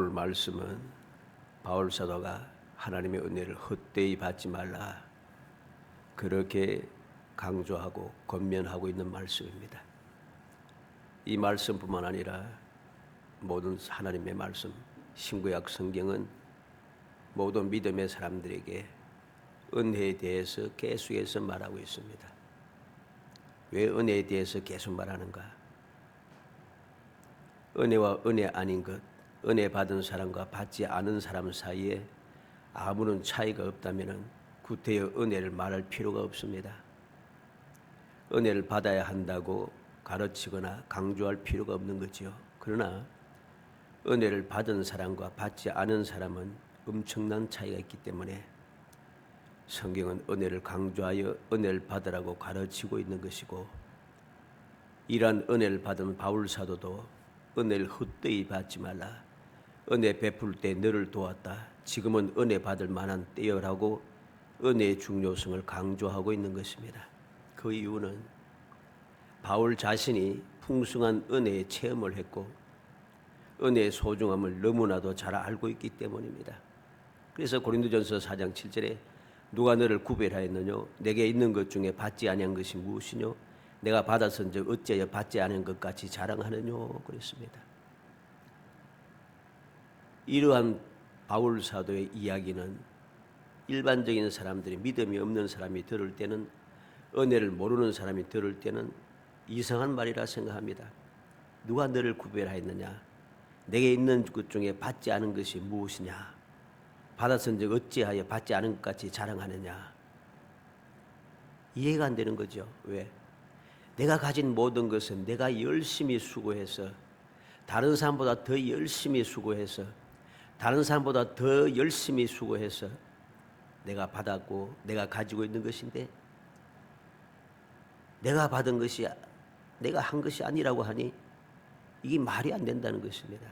오늘 말씀은 바울 사도가 하나님의 은혜를 헛되이 받지 말라 그렇게 강조하고 권면하고 있는 말씀입니다. 이 말씀뿐만 아니라 모든 하나님의 말씀, 신구약 성경은 모든 믿음의 사람들에게 은혜에 대해서 계속해서 말하고 있습니다. 왜 은혜에 대해서 계속 말하는가? 은혜와 은혜 아닌 것, 은혜 받은 사람과 받지 않은 사람 사이에 아무런 차이가 없다면 구태여 은혜를 말할 필요가 없습니다. 은혜를 받아야 한다고 가르치거나 강조할 필요가 없는 거죠. 그러나 은혜를 받은 사람과 받지 않은 사람은 엄청난 차이가 있기 때문에 성경은 은혜를 강조하여 은혜를 받으라고 가르치고 있는 것이고, 이러한 은혜를 받은 바울 사도도 은혜를 헛되이 받지 말라, 은혜 베풀 때 너를 도왔다, 지금은 은혜 받을 만한 때여라고 은혜의 중요성을 강조하고 있는 것입니다. 그 이유는 바울 자신이 풍성한 은혜의 체험을 했고 은혜의 소중함을 너무나도 잘 알고 있기 때문입니다. 그래서 고린도전서 4장 7절에 누가 너를 구별하였느뇨? 내게 있는 것 중에 받지 아니한 것이 무엇이뇨? 내가 받았은즉 어찌하여 받지 않은 것 같이 자랑하느뇨? 그랬습니다. 이러한 바울 사도의 이야기는 일반적인 사람들이, 믿음이 없는 사람이 들을 때는, 은혜를 모르는 사람이 들을 때는 이상한 말이라 생각합니다. 누가 너를 구별하였느냐? 내게 있는 것 중에 받지 않은 것이 무엇이냐? 받았은즉 어찌하여 받지 않은 것 같이 자랑하느냐? 이해가 안 되는 거죠. 왜? 내가 가진 모든 것은 내가 열심히 수고해서, 다른 사람보다 더 열심히 수고해서, 다른 사람보다 더 열심히 수고해서 내가 받았고 내가 가지고 있는 것인데, 내가 받은 것이 내가 한 것이 아니라고 하니 이게 말이 안 된다는 것입니다.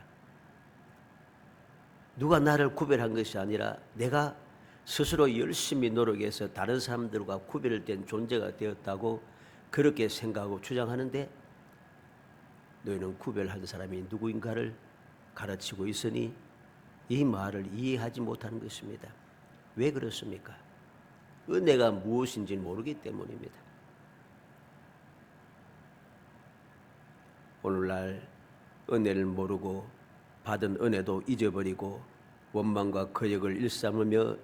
누가 나를 구별한 것이 아니라 내가 스스로 열심히 노력해서 다른 사람들과 구별된 존재가 되었다고 그렇게 생각하고 주장하는데, 너희는 구별한 사람이 누구인가를 가르치고 있으니 이 말을 이해하지 못하는 것입니다. 왜 그렇습니까? 은혜가 무엇인지 모르기 때문입니다. 오늘날 은혜를 모르고 받은 은혜도 잊어버리고 원망과 거역을 일삼으며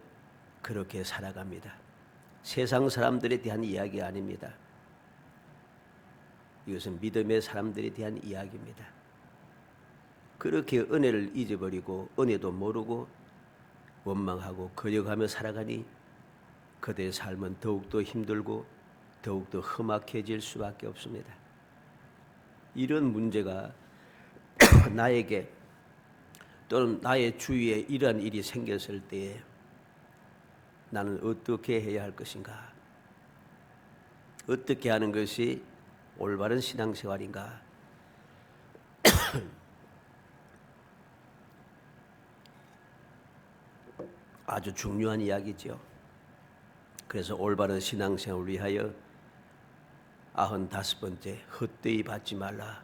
그렇게 살아갑니다. 세상 사람들에 대한 이야기 아닙니다. 이것은 믿음의 사람들에 대한 이야기입니다. 그렇게 은혜를 잊어버리고 은혜도 모르고 원망하고 거역하며 살아가니 그들의 삶은 더욱더 힘들고 더욱더 험악해질 수밖에 없습니다. 이런 문제가 나에게 또는 나의 주위에 이러한 일이 생겼을 때에 나는 어떻게 해야 할 것인가? 어떻게 하는 것이 올바른 신앙생활인가? 아주 중요한 이야기죠. 그래서 올바른 신앙생활을 위하여 95번째 헛되이 받지 말라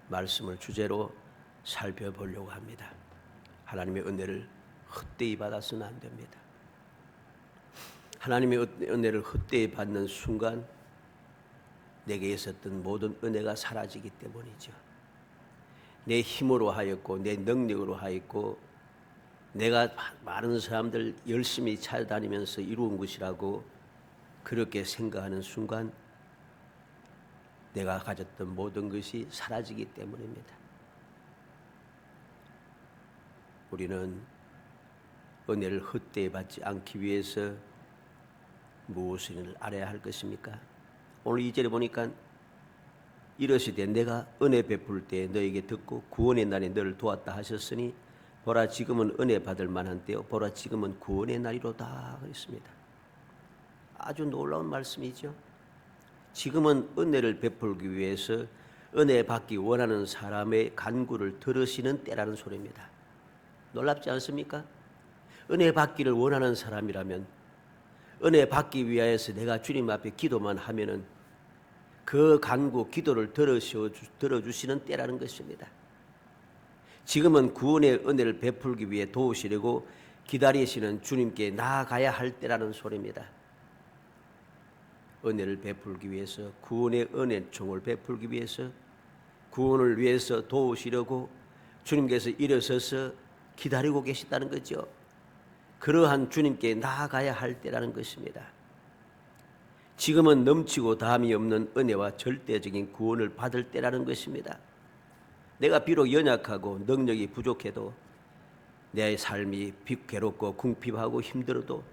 말씀을 주제로 살펴보려고 합니다. 하나님의 은혜를 헛되이 받아서는 안 됩니다. 하나님의 은혜를 헛되이 받는 순간 내게 있었던 모든 은혜가 사라지기 때문이죠. 내 힘으로 하였고 내 능력으로 하였고 내가 많은 사람들 열심히 찾아다니면서 이루은 것이라고 그렇게 생각하는 순간 내가 가졌던 모든 것이 사라지기 때문입니다. 우리는 은혜를 헛되이 받지 않기 위해서 무엇을 알아야 할 것입니까? 오늘 2절에 보니까 이러시되 내가 은혜 베풀 때 너에게 듣고 구원의 날에 너를 도왔다 하셨으니 보라 지금은 은혜 받을 만한 때요 보라 지금은 구원의 날이로다 그랬습니다. 아주 놀라운 말씀이죠. 지금은 은혜를 베풀기 위해서 은혜 받기 원하는 사람의 간구를 들으시는 때라는 소리입니다. 놀랍지 않습니까? 은혜 받기를 원하는 사람이라면 은혜 받기 위하여서 내가 주님 앞에 기도만 하면은 그 간구 기도를 들어주시는 때라는 것입니다. 지금은 구원의 은혜를 베풀기 위해 도우시려고 기다리시는 주님께 나아가야 할 때라는 소리입니다. 은혜를 베풀기 위해서, 구원의 은혜총을 베풀기 위해서, 구원을 위해서 도우시려고 주님께서 일어서서 기다리고 계시다는 거죠. 그러한 주님께 나아가야 할 때라는 것입니다. 지금은 넘치고 다함이 없는 은혜와 절대적인 구원을 받을 때라는 것입니다. 내가 비록 연약하고 능력이 부족해도, 내 삶이 괴롭고 궁핍하고 힘들어도,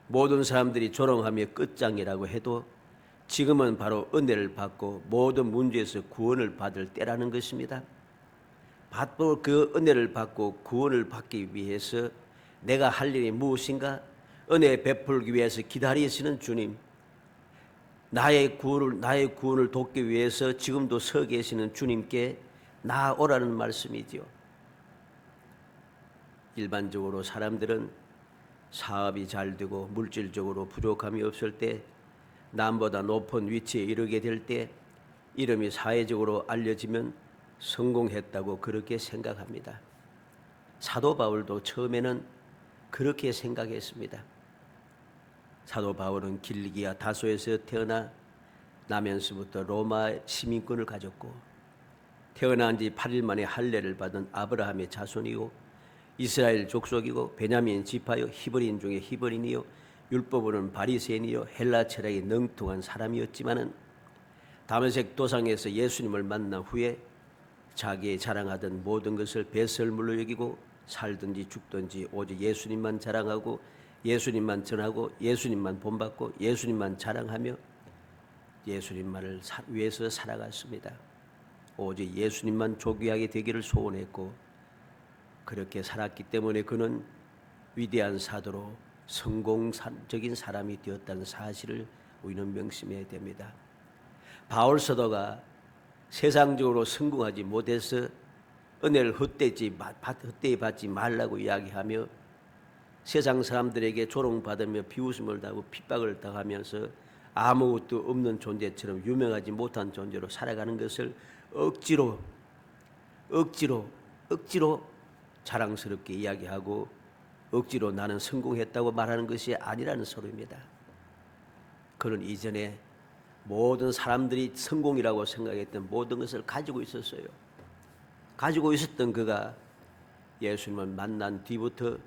모든 사람들이 조롱하며 끝장이라고 해도 지금은 바로 은혜를 받고 모든 문제에서 구원을 받을 때라는 것입니다. 바로 그 은혜를 받고 구원을 받기 위해서 내가 할 일이 무엇인가? 은혜 베풀기 위해서 기다리시는 주님, 나의 구원을 돕기 위해서 지금도 서 계시는 주님께 나아오라는 말씀이지요. 일반적으로 사람들은 사업이 잘 되고 물질적으로 부족함이 없을 때, 남보다 높은 위치에 이르게 될 때, 이름이 사회적으로 알려지면 성공했다고 그렇게 생각합니다. 사도 바울도 처음에는 그렇게 생각했습니다. 사도 바울은 길리기아 다소에서 태어나 나면서부터 로마 시민권을 가졌고, 태어난 지 8일 만에 할례를 받은 아브라함의 자손이고, 이스라엘 족속이고, 베냐민 지파요, 히브리인 중에 히브리인이요, 율법으로는 바리새인이요, 헬라 철학에 능통한 사람이었지만은 다메섹 도상에서 예수님을 만난 후에 자기의 자랑하던 모든 것을 배설물로 여기고, 살든지 죽든지 오직 예수님만 자랑하고, 예수님만 전하고, 예수님만 본받고, 예수님만 자랑하며 예수님만을 위해서 살아갔습니다. 오직 예수님만 존귀하게 되기를 소원했고, 그렇게 살았기 때문에 그는 위대한 사도로 성공적인 사람이 되었다는 사실을 우리는 명심해야 됩니다. 바울 사도가 세상적으로 성공하지 못해서 은혜를 헛되이 받지 말라고 이야기하며, 세상 사람들에게 조롱받으며 비웃음을 당하고 핍박을 당하면서 아무것도 없는 존재처럼 유명하지 못한 존재로 살아가는 것을 억지로 자랑스럽게 이야기하고, 억지로 나는 성공했다고 말하는 것이 아니라는 소리입니다. 그는 이전에 모든 사람들이 성공이라고 생각했던 모든 것을 가지고 있었어요. 가지고 있었던 그가 예수님을 만난 뒤부터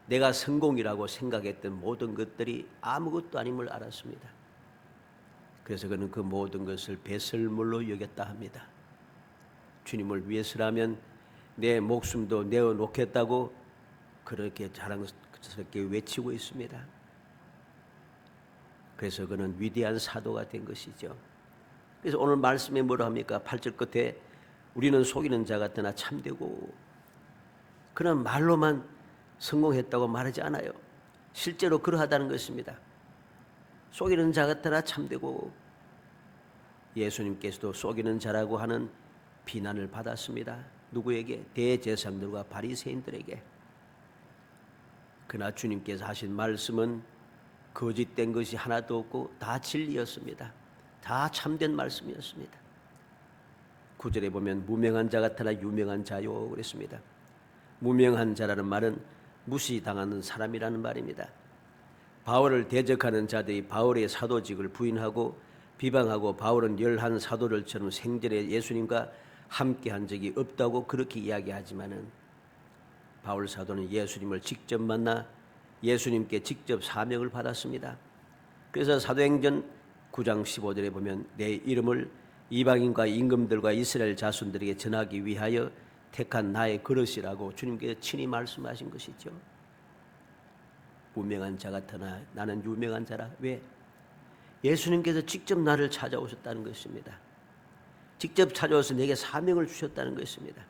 내가 성공이라고 생각했던 모든 것들이 아무것도 아님을 알았습니다. 그래서 그는 그 모든 것을 배설물로 여겼다 합니다. 주님을 위해서라면 내 목숨도 내어놓겠다고 그렇게 자랑스럽게 외치고 있습니다. 그래서 그는 위대한 사도가 된 것이죠. 그래서 오늘 말씀에 뭐라 합니까? 8절 끝에 우리는 속이는 자 같으나 참되고, 그런 말로만 성공했다고 말하지 않아요. 실제로 그러하다는 것입니다. 속이는 자 같으나 참되고, 예수님께서도 속이는 자라고 하는 비난을 받았습니다. 누구에게? 대제사장들과 바리새인들에게. 그러나 주님께서 하신 말씀은 거짓된 것이 하나도 없고 다 진리였습니다. 다 참된 말씀이었습니다. 9절에 보면 무명한 자 같으나 유명한 자요 그랬습니다. 무명한 자라는 말은 무시당하는 사람이라는 말입니다. 바울을 대적하는 자들이 바울의 사도직을 부인하고 비방하고, 바울은 11 사도들처럼 생전에 예수님과 함께한 적이 없다고 그렇게 이야기하지만은, 바울 사도는 예수님을 직접 만나 예수님께 직접 사명을 받았습니다. 그래서 사도행전 9장 15절에 보면 내 이름을 이방인과 임금들과 이스라엘 자손들에게 전하기 위하여 택한 나의 그릇이라고 주님께서 친히 말씀하신 것이죠. 무명한 자 같으나 나는 유명한 자라. 왜? 예수님께서 직접 나를 찾아오셨다는 것입니다. 직접 찾아와서 내게 사명을 주셨다는 것입니다.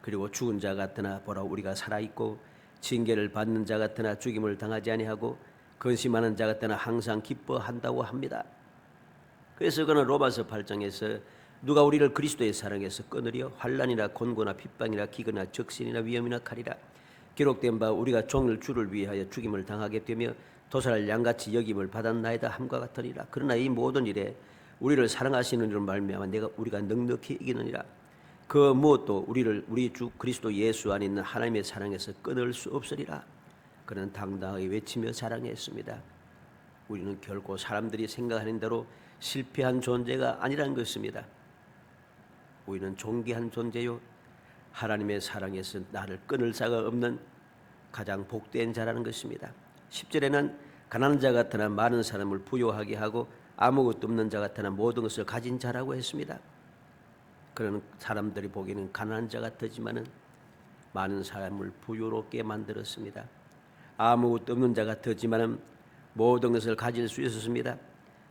그리고 죽은 자 같으나 보라 우리가 살아있고, 징계를 받는 자 같으나 죽임을 당하지 아니하고, 근심하는 자 같으나 항상 기뻐한다고 합니다. 그래서 그는 로마서 8장에서 누가 우리를 그리스도의 사랑에서 끊으려? 환난이나 곤고나 핍박이나 기근이나 적신이나 위험이나 칼이라. 기록된 바 우리가 종일 주를 위하여 죽임을 당하게 되며 도살할 양같이 여김을 받았나이다 함과 같으니라. 그러나 이 모든 일에 우리를 사랑하시는 이로 말미암아 우리가 넉넉히 이기느니라. 그 무엇도 우리 주 그리스도 예수 안에 있는 하나님의 사랑에서 끊을 수 없으리라. 그는 당당하게 외치며 자랑했습니다. 우리는 결코 사람들이 생각하는 대로 실패한 존재가 아니라는 것입니다. 우리는 존귀한 존재요, 하나님의 사랑에서 나를 끊을 자가 없는 가장 복된 자라는 것입니다. 10절에는 가난한 자 같으나 많은 사람을 부요하게 하고 아무것도 없는 자 같으나 모든 것을 가진 자라고 했습니다. 그런 사람들이 보기에는 가난한 자 같지만은 많은 사람을 부유롭게 만들었습니다. 아무것도 없는 자 같지만은 모든 것을 가질 수 있었습니다.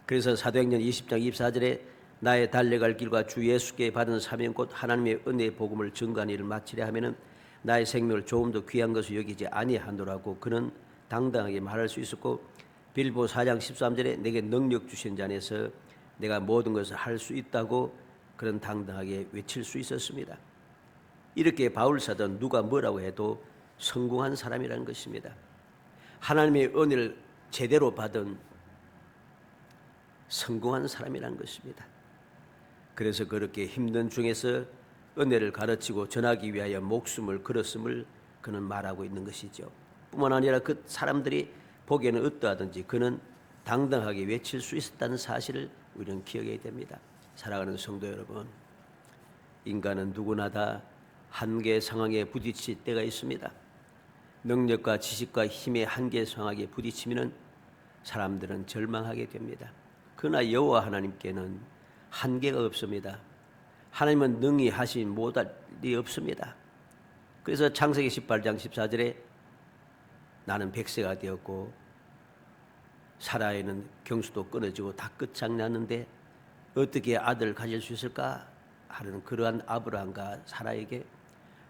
그래서 사도행전 20장 24절에 나의 달려갈 길과 주 예수께 받은 사명 곧 하나님의 은혜의 복음을 증거하는 일을 마치려 하면은 나의 생명을 조금 더 귀한 것을 여기지 아니하노라고 그는 당당하게 말할 수 있었고, 빌보 4장 13절에 내게 능력 주신 자 안에서 내가 모든 것을 할 수 있다고 그런 당당하게 외칠 수 있었습니다. 이렇게 바울 사도는 누가 뭐라고 해도 성공한 사람이라는 것입니다. 하나님의 은혜를 제대로 받은 성공한 사람이라는 것입니다. 그래서 그렇게 힘든 중에서 은혜를 가르치고 전하기 위하여 목숨을 걸었음을 그는 말하고 있는 것이죠. 뿐만 아니라 그 사람들이 보기에는 어떠하든지 그는 당당하게 외칠 수 있었다는 사실을 우리는 기억해야 됩니다. 사랑하는 성도 여러분, 인간은 누구나 다 한계 상황에 부딪힐 때가 있습니다. 능력과 지식과 힘의 한계 상황에 부딪히면 사람들은 절망하게 됩니다. 그러나 여호와 하나님께는 한계가 없습니다. 하나님은 능히 하신 못할 일이 없습니다. 그래서 창세기 18장 14절에 나는 100세가 되었고 사라에는 경수도 끊어지고 다 끝장났는데 어떻게 아들을 가질 수 있을까 하는 그러한 아브라함과 사라에게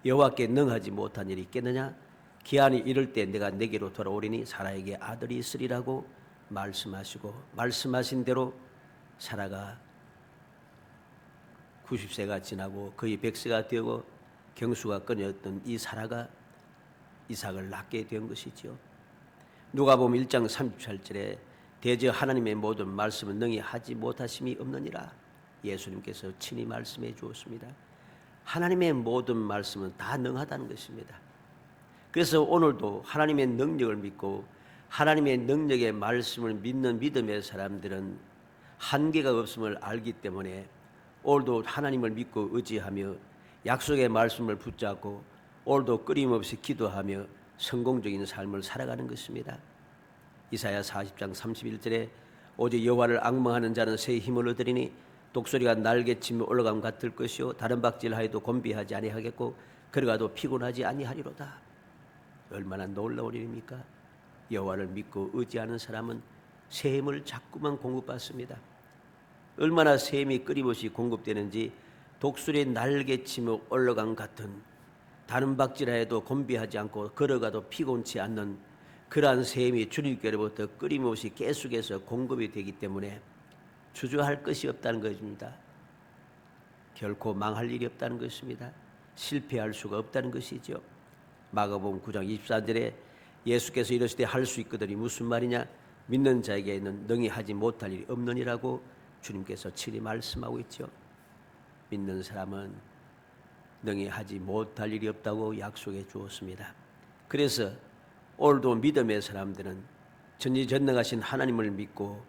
여호와께 능하지 못한 일이 있겠느냐? 기한이 이를 때 내가 내게로 돌아오리니 사라에게 아들이 있으리라고 말씀하시고, 말씀하신 대로 사라가 90세가 지나고 거의 100세가 되고 경수가 끊어졌던 이 사라가 이삭을 낳게 된 것이죠. 누가복음 1장 37절에 대저 하나님의 모든 말씀은 능히 하지 못하심이 없느니라. 예수님께서 친히 말씀해 주었습니다. 하나님의 모든 말씀은 다 능하다는 것입니다. 그래서 오늘도 하나님의 능력을 믿고 하나님의 능력의 말씀을 믿는 믿음의 사람들은 한계가 없음을 알기 때문에 오늘도 하나님을 믿고 의지하며 약속의 말씀을 붙잡고 오늘도 끊임없이 기도하며 성공적인 삶을 살아가는 것입니다. 이사야 40장 31절에 오직 여호와를 앙망하는 자는 새 힘을 얻으리니 독수리가 날개치며 올라감 같을 것이요 다른 박질하여도 곤비하지 아니하겠고 걸어가도 피곤하지 아니하리로다. 얼마나 놀라운 일입니까? 여호와를 믿고 의지하는 사람은 새 힘을 자꾸만 공급받습니다. 얼마나 새 힘이 끊임없이 공급되는지 독수리 날개치며 올라감 같은 다른 박질하여도 곤비하지 않고 걸어가도 피곤치 않는 그러한 새 힘이 주님께로부터 끊임없이 계속해서 공급이 되기 때문에 주저할 것이 없다는 것입니다. 결코 망할 일이 없다는 것입니다. 실패할 수가 없다는 것이죠. 마가복음 9장 24절에 예수께서 이르시되 할 수 있거든이 무슨 말이냐? 믿는 자에게는 능히 하지 못할 일이 없느니라고 주님께서 친히 말씀하고 있죠. 믿는 사람은 능히 하지 못할 일이 없다고 약속해 주었습니다. 그래서 오늘도 믿음의 사람들은 전지전능하신 하나님을 믿고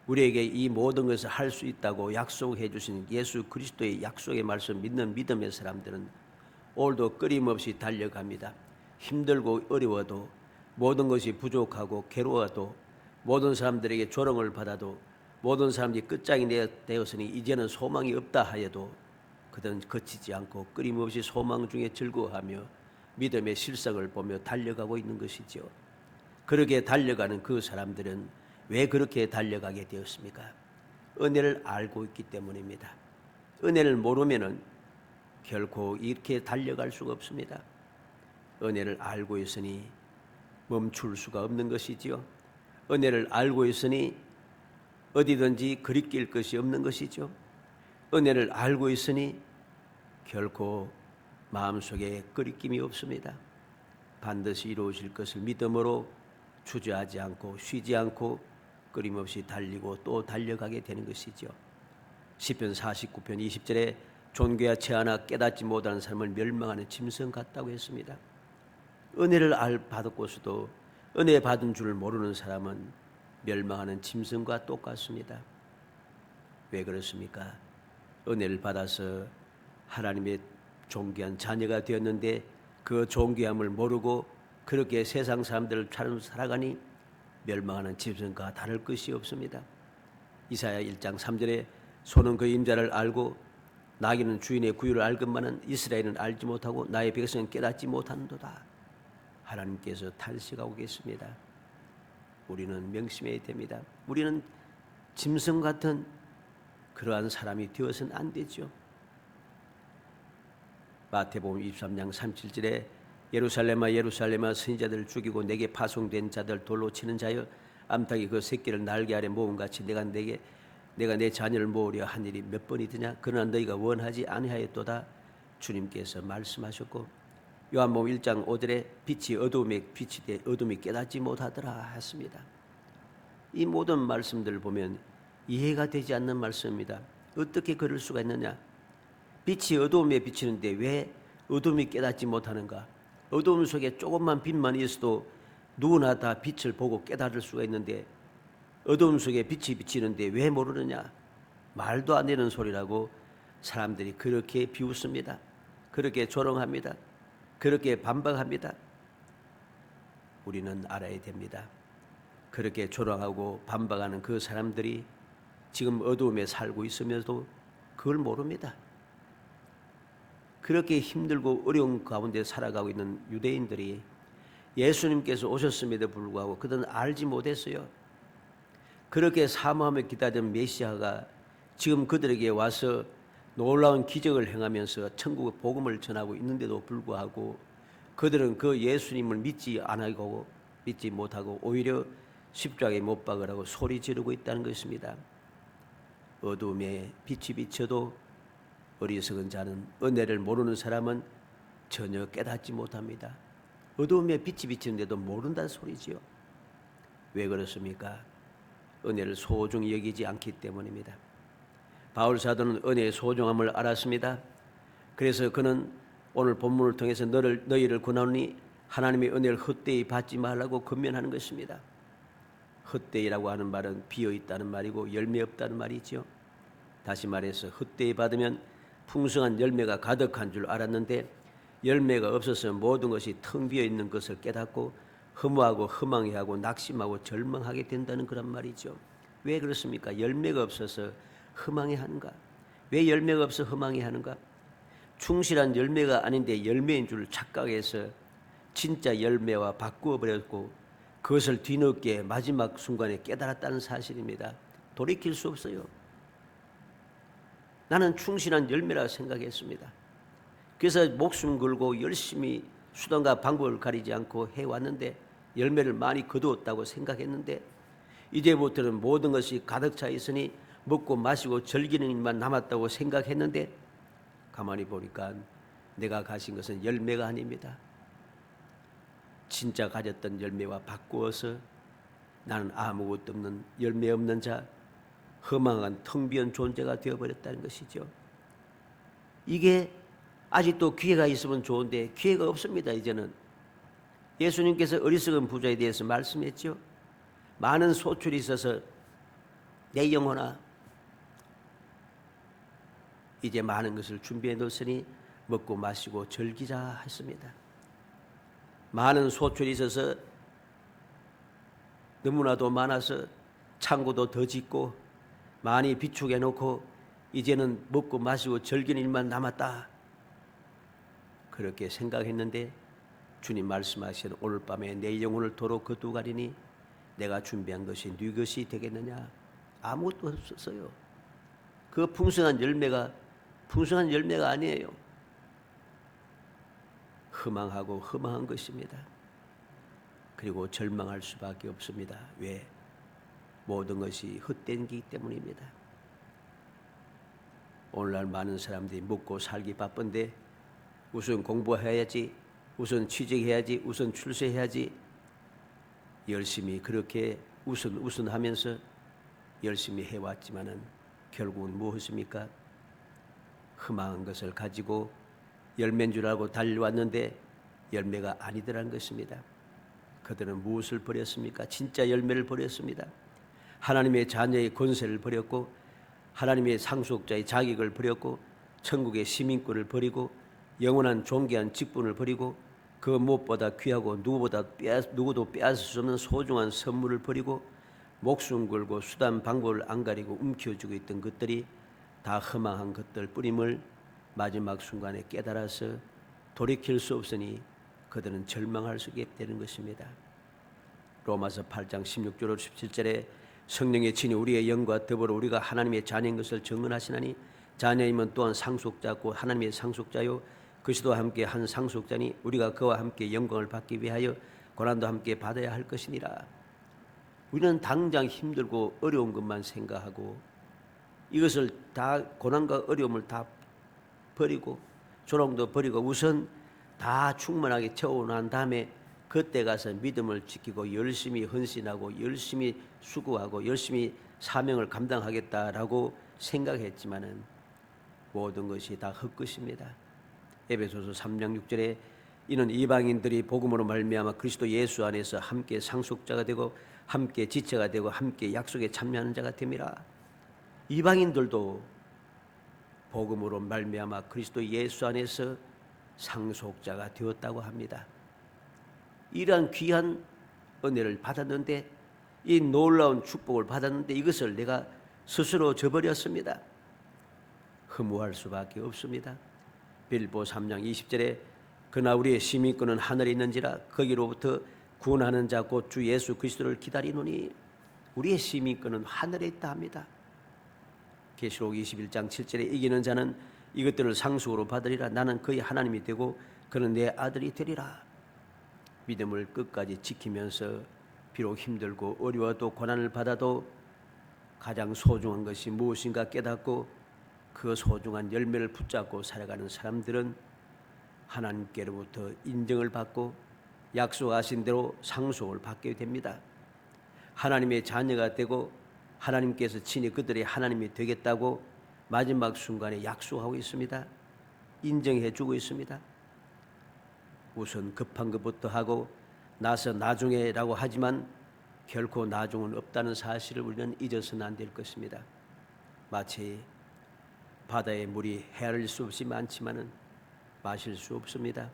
우리에게 이 모든 것을 할 수 있다고 약속해 주신 예수 그리스도의 약속의 말씀 믿는 믿음의 사람들은 오늘도 끊임없이 달려갑니다. 힘들고 어려워도 모든 것이 부족하고 괴로워도 모든 사람들에게 조롱을 받아도 모든 사람들이 끝장이 되었으니 이제는 소망이 없다 하여도 그들은 거치지 않고 끊임없이 소망 중에 즐거워하며 믿음의 실상을 보며 달려가고 있는 것이죠. 그렇게 달려가는 그 사람들은 왜 그렇게 달려가게 되었습니까? 은혜를 알고 있기 때문입니다. 은혜를 모르면은 결코 이렇게 달려갈 수가 없습니다. 은혜를 알고 있으니 멈출 수가 없는 것이지요. 은혜를 알고 있으니 어디든지 거리낄 것이 없는 것이죠. 은혜를 알고 있으니 결코 마음속에 거리낌이 없습니다. 반드시 이루어질 것을 믿음으로 주저하지 않고 쉬지 않고 끊임없이 달리고 또 달려가게 되는 것이죠. 시편 49편 20절에 존귀하지 않아 깨닫지 못하는 사람을 멸망하는 짐승 같다고 했습니다. 은혜를 받았고서도 은혜 받은 줄 모르는 사람은 멸망하는 짐승과 똑같습니다. 왜 그렇습니까? 은혜를 받아서 하나님의 존귀한 자녀가 되었는데 그 존귀함을 모르고 그렇게 세상 사람들을 따라 살아가니 멸망하는 짐승과 다를 것이 없습니다. 이사야 1장 3절에 소는 그 임자를 알고 나귀는 주인의 구유를 알건만은 이스라엘은 알지 못하고 나의 백성은 깨닫지 못하는도다. 하나님께서 탄식하고 계십니다. 우리는 명심해야 됩니다. 우리는 짐승 같은 그러한 사람이 되어서는 안 되죠. 마태복음 23장 37절에 예루살렘아 예루살렘아 선지자들을 죽이고 내게 파송된 자들 돌로 치는 자여 암탉이 그 새끼를 날개 아래 모음같이 내가 내 자녀를 모으려 한 일이 몇 번이더냐. 그러나 너희가 원하지 아니하였도다. 주님께서 말씀하셨고 요한복음 1장 5절에 빛이 어두움에 빛이 돼 어둠이 깨닫지 못하더라 했습니다. 이 모든 말씀들을 보면 이해가 되지 않는 말씀입니다. 어떻게 그럴 수가 있느냐. 빛이 어두움에 비치는데 왜 어둠이 깨닫지 못하는가. 어두움 속에 조금만 빛만 있어도 누구나 다 빛을 보고 깨달을 수가 있는데 어두움 속에 빛이 비치는데 왜 모르느냐. 말도 안 되는 소리라고 사람들이 그렇게 비웃습니다. 그렇게 조롱합니다. 그렇게 반박합니다. 우리는 알아야 됩니다. 그렇게 조롱하고 반박하는 그 사람들이 지금 어두움에 살고 있으면서도 그걸 모릅니다. 그렇게 힘들고 어려운 가운데 살아가고 있는 유대인들이 예수님께서 오셨음에도 불구하고 그들은 알지 못했어요. 그렇게 사모하며 기다리던 메시아가 지금 그들에게 와서 놀라운 기적을 행하면서 천국의 복음을 전하고 있는데도 불구하고 그들은 그 예수님을 믿지 못하고 오히려 십자가에 못 박으라고 소리 지르고 있다는 것입니다. 어두움에 빛이 비쳐도 어리석은 자는 은혜를 모르는 사람은 전혀 깨닫지 못합니다. 어두움에 빛이 비치는데도 모른다는 소리지요. 왜 그렇습니까? 은혜를 소중히 여기지 않기 때문입니다. 바울 사도는 은혜의 소중함을 알았습니다. 그래서 그는 오늘 본문을 통해서 너희를 권하노니 하나님의 은혜를 헛되이 받지 말라고 권면하는 것입니다. 헛되이라고 하는 말은 비어있다는 말이고 열매 없다는 말이죠. 다시 말해서 헛되이 받으면 풍성한 열매가 가득한 줄 알았는데 열매가 없어서 모든 것이 텅 비어있는 것을 깨닫고 허무하고 허망해하고 낙심하고 절망하게 된다는 그런 말이죠. 왜 그렇습니까? 열매가 없어서 허망해하는가? 왜 열매가 없어 허망해하는가? 충실한 열매가 아닌데 열매인 줄 착각해서 진짜 열매와 바꾸어 버렸고 그것을 뒤늦게 마지막 순간에 깨달았다는 사실입니다. 돌이킬 수 없어요. 나는 충실한 열매라 생각했습니다. 그래서 목숨 걸고 열심히 수단과 방법을 가리지 않고 해왔는데 열매를 많이 거두었다고 생각했는데 이제부터는 모든 것이 가득 차 있으니 먹고 마시고 즐기는 일만 남았다고 생각했는데 가만히 보니까 내가 가진 것은 열매가 아닙니다. 진짜 가졌던 열매와 바꾸어서 나는 아무것도 없는 열매 없는 자, 허망한 텅 비은 존재가 되어버렸다는 것이죠. 이게 아직도 기회가 있으면 좋은데 기회가 없습니다. 이제는 예수님께서 어리석은 부자에 대해서 말씀했죠. 많은 소출이 있어서 내 영혼아 이제 많은 것을 준비해 놓으니 먹고 마시고 즐기자 했습니다. 많은 소출이 있어서 너무나도 많아서 창고도 더 짓고 많이 비축해 놓고 이제는 먹고 마시고 즐기는 일만 남았다. 그렇게 생각했는데 주님 말씀하시는 오늘 밤에 내 영혼을 도로 거두가리니 내가 준비한 것이 네 것이 되겠느냐. 아무것도 없었어요. 그 풍성한 열매가 아니에요. 허망하고 허망한 것입니다. 그리고 절망할 수밖에 없습니다. 왜? 모든 것이 헛된기 때문입니다. 오늘날 많은 사람들이 먹고 살기 바쁜데 우선 공부해야지, 우선 취직해야지, 우선 출세해야지 열심히 그렇게 우선하면서 열심히 해왔지만은 결국은 무엇입니까? 흠망한 것을 가지고 열매인 줄 알고 달려왔는데 열매가 아니더라는 것입니다. 그들은 무엇을 버렸습니까? 진짜 열매를 버렸습니다. 하나님의 자녀의 권세를 버렸고 하나님의 상속자의 자격을 버렸고 천국의 시민권을 버리고 영원한 존귀한 직분을 버리고 그 무엇보다 귀하고 누구도 빼앗을 수 없는 소중한 선물을 버리고 목숨 걸고 수단 방법을 안 가리고 움켜쥐고 있던 것들이 다 허망한 것들 뿐임을 마지막 순간에 깨달아서 돌이킬 수 없으니 그들은 절망할 수밖에 없다는 것입니다. 로마서 8장 16절 17절에 성령의 친히 우리의 영과 더불어 우리가 하나님의 자녀인 것을 증언하시나니 자녀이면 또한 상속자고 하나님의 상속자요 그리스도와 함께 한 상속자니 우리가 그와 함께 영광을 받기 위하여 고난도 함께 받아야 할 것이니라. 우리는 당장 힘들고 어려운 것만 생각하고 이것을 다 고난과 어려움을 다 버리고 조롱도 버리고 우선 다 충만하게 채워난 다음에 그때 가서 믿음을 지키고 열심히 헌신하고 열심히 수고하고 열심히 사명을 감당하겠다라고 생각했지만은 모든 것이 다 헛것입니다. 에베소서 3장 6절에 이는 이방인들이 복음으로 말미암아 그리스도 예수 안에서 함께 상속자가 되고 함께 지체가 되고 함께 약속에 참여하는 자가 됨이라. 이방인들도 복음으로 말미암아 그리스도 예수 안에서 상속자가 되었다고 합니다. 이러한 귀한 은혜를 받았는데 이 놀라운 축복을 받았는데 이것을 내가 스스로 저버렸습니다. 허무할 수밖에 없습니다. 빌보 3장 20절에 그러나 우리의 시민권은 하늘에 있는지라 거기로부터 구원하는 자 곧 주 예수 그리스도를 기다리노니 우리의 시민권은 하늘에 있다 합니다. 계시록 21장 7절에 이기는 자는 이것들을 상속으로 받으리라. 나는 그의 하나님이 되고 그는 내 아들이 되리라. 믿음을 끝까지 지키면서 비록 힘들고 어려워도 고난을 받아도 가장 소중한 것이 무엇인가 깨닫고 그 소중한 열매를 붙잡고 살아가는 사람들은 하나님께로부터 인정을 받고 약속하신 대로 상속을 받게 됩니다. 하나님의 자녀가 되고 하나님께서 친히 그들의 하나님이 되겠다고 마지막 순간에 약속하고 있습니다. 인정해 주고 있습니다. 우선 급한 것부터 하고 나서 나중에라고 하지만 결코 나중은 없다는 사실을 우리는 잊어서는 안 될 것입니다. 마치 바다의 물이 헤아릴 수 없이 많지만은 마실 수 없습니다.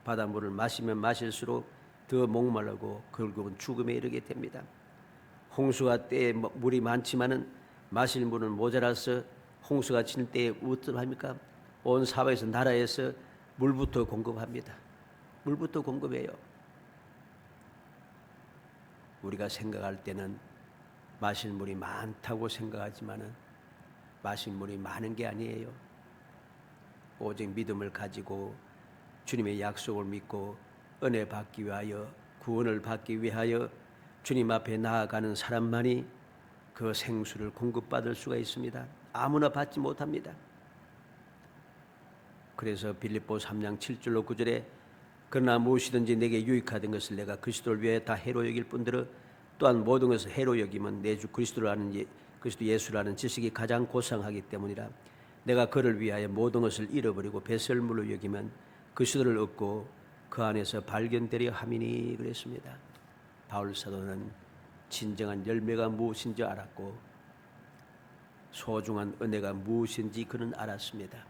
바닷물을 마시면 마실수록 더 목마르고 결국은 죽음에 이르게 됩니다. 홍수가 때에 물이 많지만은 마실 물은 모자라서 홍수가 칠 때에 어떡합니까? 온 사회에서 나라에서 물부터 공급합니다. 물부터 공급해요. 우리가 생각할 때는 마실 물이 많다고 생각하지만은 마실 물이 많은 게 아니에요. 오직 믿음을 가지고 주님의 약속을 믿고 은혜 받기 위하여 구원을 받기 위하여 주님 앞에 나아가는 사람만이 그 생수를 공급받을 수가 있습니다. 아무나 받지 못합니다. 그래서 빌립보 3장 7절로 9절에 그러나 무엇이든지 내게 유익하던 것을 내가 그리스도를 위해 다 해로 여길 뿐더러 또한 모든 것을 해로 여기면 내 주 그리스도 예수라는 지식이 가장 고상하기 때문이라. 내가 그를 위하여 모든 것을 잃어버리고 배설물로 여기면 그리스도를 얻고 그 안에서 발견되려 함이니 그랬습니다. 바울 사도는 진정한 열매가 무엇인지 알았고 소중한 은혜가 무엇인지 그는 알았습니다.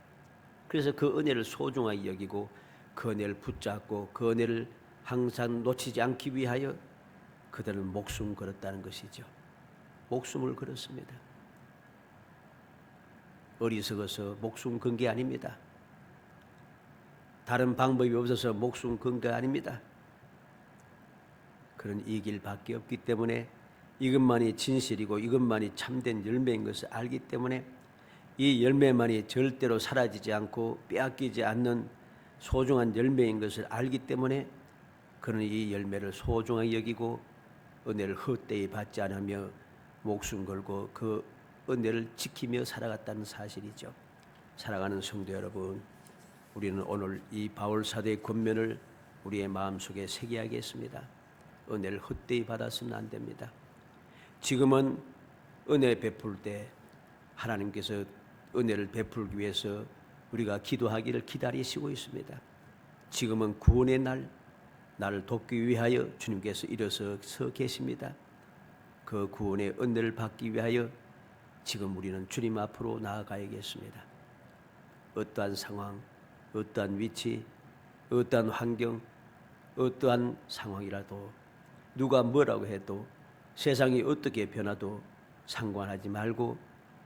그래서 그 은혜를 소중하게 여기고 그 은혜를 붙잡고 그 은혜를 항상 놓치지 않기 위하여 그들은 목숨 걸었다는 것이죠. 목숨을 걸었습니다. 어리석어서 목숨 건 게 아닙니다. 다른 방법이 없어서 목숨 건 게 아닙니다. 그런 이 길밖에 없기 때문에 이것만이 진실이고 이것만이 참된 열매인 것을 알기 때문에 이 열매만이 절대로 사라지지 않고 빼앗기지 않는 소중한 열매인 것을 알기 때문에 그는 이 열매를 소중하게 여기고 은혜를 헛되이 받지 않으며 목숨 걸고 그 은혜를 지키며 살아갔다는 사실이죠. 사랑하는 성도 여러분, 우리는 오늘 이 바울 사도의 권면을 우리의 마음속에 새겨야겠습니다. 은혜를 헛되이 받아서는 안 됩니다. 지금은 은혜 베풀 때 하나님께서 은혜를 베풀기 위해서 우리가 기도하기를 기다리시고 있습니다. 지금은 구원의 날, 나를 돕기 위하여 주님께서 일어서 계십니다. 그 구원의 은혜를 받기 위하여 지금 우리는 주님 앞으로 나아가야겠습니다. 어떠한 상황, 어떠한 위치, 어떠한 환경, 어떠한 상황이라도 누가 뭐라고 해도 세상이 어떻게 변화도 상관하지 말고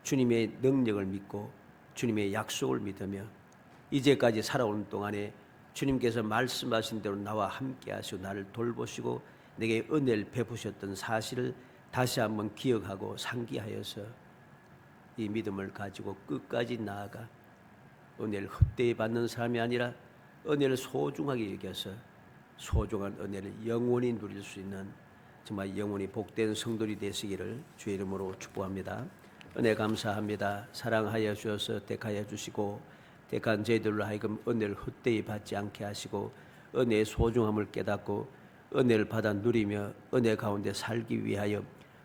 주님의 능력을 믿고 주님의 약속을 믿으며 이제까지 살아오는 동안에 주님께서 말씀하신 대로 나와 함께 하시고 나를 돌보시고 내게 은혜를 베푸셨던 사실을 다시 한번 기억하고 상기하여서 이 믿음을 가지고 끝까지 나아가 은혜를 헛되이 받는 사람이 아니라 은혜를 소중하게 여겨서 소중한 은혜를 영원히 누릴 수 있는 정말 영원히 복된 성도들이 되시기를 주의 이름으로 축복합니다. 은혜 감사합니다. 사랑하여 주셔서 택하여 주시고 택한 저희들로 하여금 은혜를 헛되이 받지 않게 하시고 은혜의 소중함을 깨닫고 은혜를 받아 누리며 은혜 가운데 살기 위하여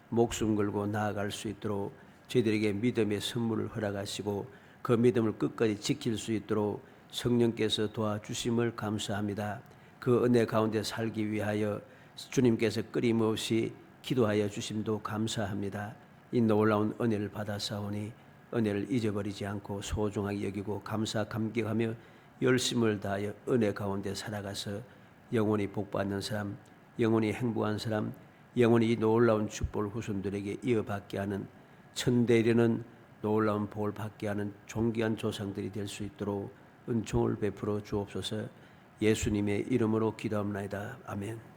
목숨 걸고 나아갈 수 있도록 저희들에게 믿음의 선물을 허락하시고 그 믿음을 끝까지 지킬 수 있도록 성령께서 도와주심을 감사합니다. 그 은혜 가운데 살기 위하여 주님께서 끊임없이 기도하여 주심도 감사합니다. 이 놀라운 은혜를 받아사오니 은혜를 잊어버리지 않고 소중하게 여기고 감사 감격하며 열심을 다하여 은혜 가운데 살아가서 영원히 복받는 사람, 영원히 행복한 사람, 영원히 이 놀라운 축복을 후손들에게 이어받게 하는 천대 이르는 놀라운 복을 받게 하는 존귀한 조상들이 될 수 있도록 은총을 베풀어 주옵소서. 예수님의 이름으로 기도합나이다. 아멘.